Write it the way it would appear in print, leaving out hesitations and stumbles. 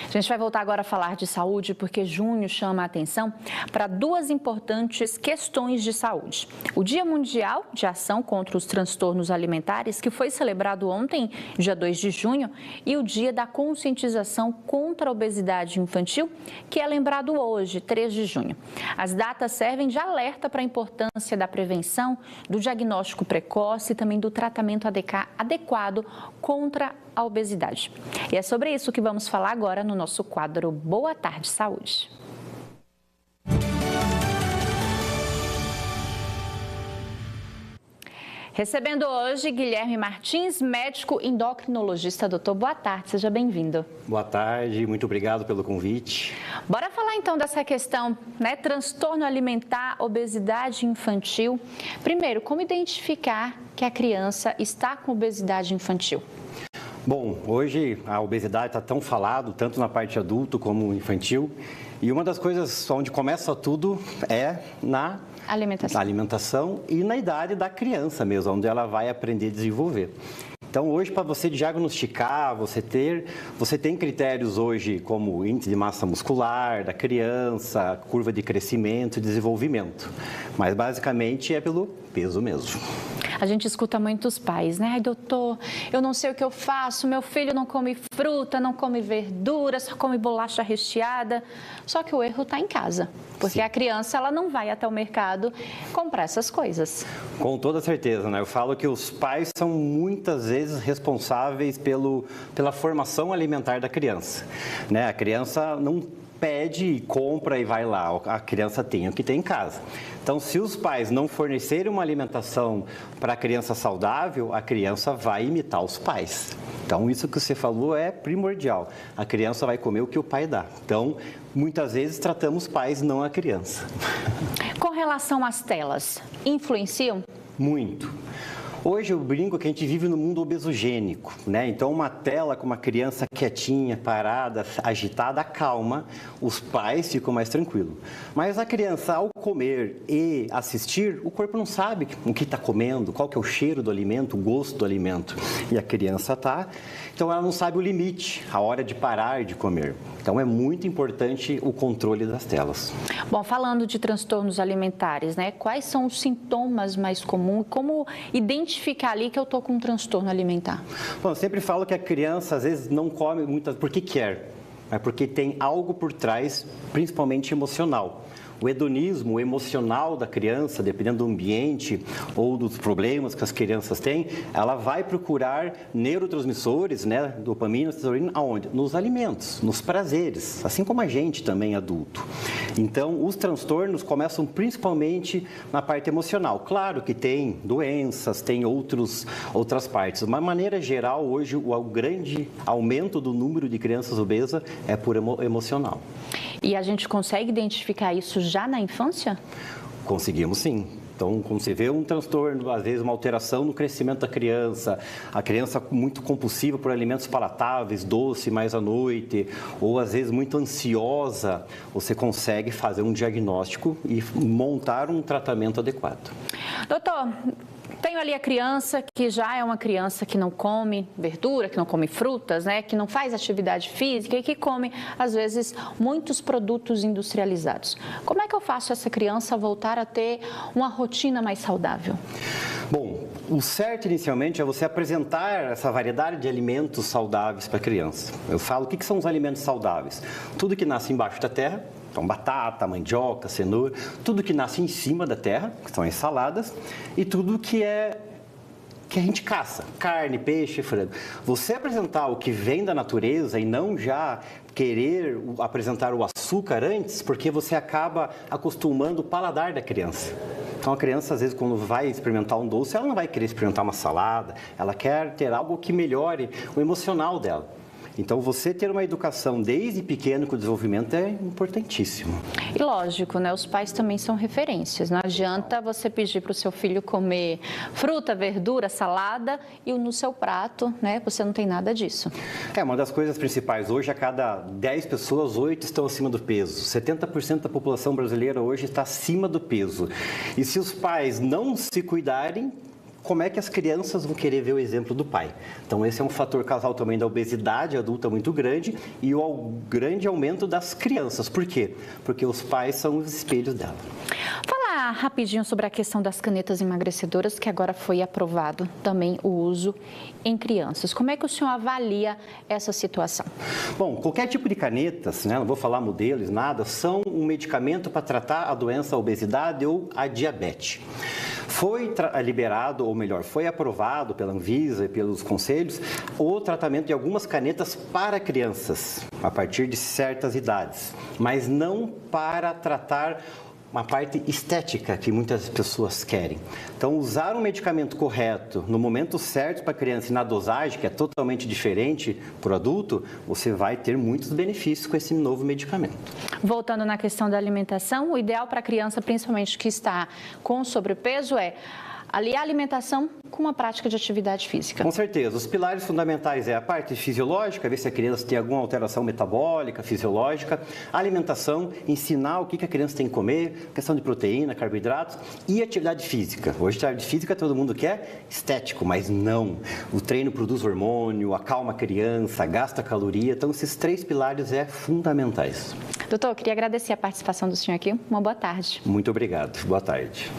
A gente vai voltar agora a falar de saúde porque junho chama a atenção para duas importantes questões de saúde. O Dia Mundial de Ação contra os Transtornos Alimentares, que foi celebrado ontem, dia 2 de junho, e o Dia da Conscientização contra a Obesidade Infantil, que é lembrado hoje, 3 de junho. As datas servem de alerta para a importância da prevenção, do diagnóstico precoce e também do tratamento adequado contra a obesidade. E é sobre isso que vamos falar agora no nosso quadro Boa Tarde Saúde. Recebendo hoje Guilherme Martins, médico endocrinologista. Doutor, boa tarde, seja bem-vindo. Boa tarde, muito obrigado pelo convite. Bora falar então dessa questão, né? Transtorno alimentar, obesidade infantil. Primeiro, como identificar que a criança está com obesidade infantil? Bom, hoje a obesidade está tão falado, tanto na parte adulto como infantil. E uma das coisas onde começa tudo é na alimentação e na idade da criança mesmo, onde ela vai aprender a desenvolver. Então, hoje, para você diagnosticar, você tem critérios hoje como índice de massa muscular da criança, curva de crescimento e desenvolvimento. Mas, basicamente, é pelo peso mesmo. A gente escuta muitos pais, né? Ai, doutor, eu não sei o que eu faço, meu filho não come fruta, não come verdura, só come bolacha recheada. Só que o erro está em casa, porque Sim. A criança ela não vai até o mercado comprar essas coisas. Com toda certeza, né? Eu falo que os pais são muitas vezes responsáveis pela formação alimentar da criança, né? A criança não pede e compra e vai lá, a criança tem o que tem em casa. Então, se os pais não fornecerem uma alimentação para a criança saudável, a criança vai imitar os pais. Então, isso que você falou é primordial. A criança vai comer o que o pai dá. Então, muitas vezes tratamos os pais, não a criança. Com relação às telas, influenciam? Muito. Hoje eu brinco que a gente vive no mundo obesogênico, né? Então uma tela com uma criança quietinha, parada, agitada, acalma, os pais ficam mais tranquilos. Mas a criança, ao comer e assistir, o corpo não sabe o que está comendo, qual que é o cheiro do alimento, o gosto do alimento. E a criança está, então ela não sabe o limite, a hora de parar de comer. Então é muito importante o controle das telas. Bom, falando de transtornos alimentares, né? Quais são os sintomas mais comuns? Como identificar ali que eu estou com um transtorno alimentar? Bom, eu sempre falo que a criança às vezes não come muitas porque quer, mas porque tem algo por trás, principalmente emocional. O hedonismo, o emocional da criança, dependendo do ambiente ou dos problemas que as crianças têm, ela vai procurar neurotransmissores, né, dopamina, serotonina, aonde? Nos alimentos, nos prazeres, assim como a gente também adulto. Então, os transtornos começam principalmente na parte emocional. Claro que tem doenças, tem outras partes, mas de maneira geral, hoje, o grande aumento do número de crianças obesas é por emocional. E a gente consegue identificar isso já na infância? Conseguimos sim. Então, quando você vê um transtorno, às vezes uma alteração no crescimento da criança, a criança muito compulsiva por alimentos palatáveis, doce mais à noite, ou às vezes muito ansiosa, você consegue fazer um diagnóstico e montar um tratamento adequado. Doutor, tenho ali a criança que já é uma criança que não come verdura, que não come frutas, né? Que não faz atividade física e que come, às vezes, muitos produtos industrializados. Como é que eu faço essa criança voltar a ter uma rotina mais saudável? Bom, o certo inicialmente é você apresentar essa variedade de alimentos saudáveis para a criança. Eu falo, o que são os alimentos saudáveis? Tudo que nasce embaixo da terra. Então, batata, mandioca, cenoura, tudo que nasce em cima da terra, que são as saladas, e tudo que a gente caça, carne, peixe, frango. Você apresentar o que vem da natureza e não já querer apresentar o açúcar antes, porque você acaba acostumando o paladar da criança. Então, a criança, às vezes, quando vai experimentar um doce, ela não vai querer experimentar uma salada, ela quer ter algo que melhore o emocional dela. Então, você ter uma educação desde pequeno com o desenvolvimento é importantíssimo. E lógico, né? Os pais também são referências. Não adianta você pedir para o seu filho comer fruta, verdura, salada e no seu prato, né? Você não tem nada disso. Uma das coisas principais hoje, a cada 10 pessoas, 8 estão acima do peso. 70% da população brasileira hoje está acima do peso. E se os pais não se cuidarem, como é que as crianças vão querer ver o exemplo do pai. Então, esse é um fator causal também da obesidade adulta muito grande e o grande aumento das crianças. Por quê? Porque os pais são os espelhos dela. Falar rapidinho sobre a questão das canetas emagrecedoras, que agora foi aprovado também o uso em crianças. Como é que o senhor avalia essa situação? Bom, qualquer tipo de canetas, né, não vou falar modelos, nada, são um medicamento para tratar a doença, a obesidade ou a diabetes. Foi liberado, ou melhor, foi aprovado pela Anvisa e pelos conselhos o tratamento de algumas canetas para crianças, a partir de certas idades, mas não para tratar uma parte estética que muitas pessoas querem. Então, usar um medicamento correto, no momento certo para a criança e na dosagem, que é totalmente diferente para o adulto, você vai ter muitos benefícios com esse novo medicamento. Voltando na questão da alimentação, o ideal para a criança, principalmente que está com sobrepeso, é aliar a alimentação com uma prática de atividade física. Com certeza. Os pilares fundamentais é a parte fisiológica, ver se a criança tem alguma alteração metabólica, fisiológica, a alimentação, ensinar o que a criança tem que comer, questão de proteína, carboidratos e atividade física. Hoje, atividade física todo mundo quer estético, mas não. O treino produz hormônio, acalma a criança, gasta caloria. Então, esses 3 pilares é fundamentais. Doutor, eu queria agradecer a participação do senhor aqui. Uma boa tarde. Muito obrigado. Boa tarde.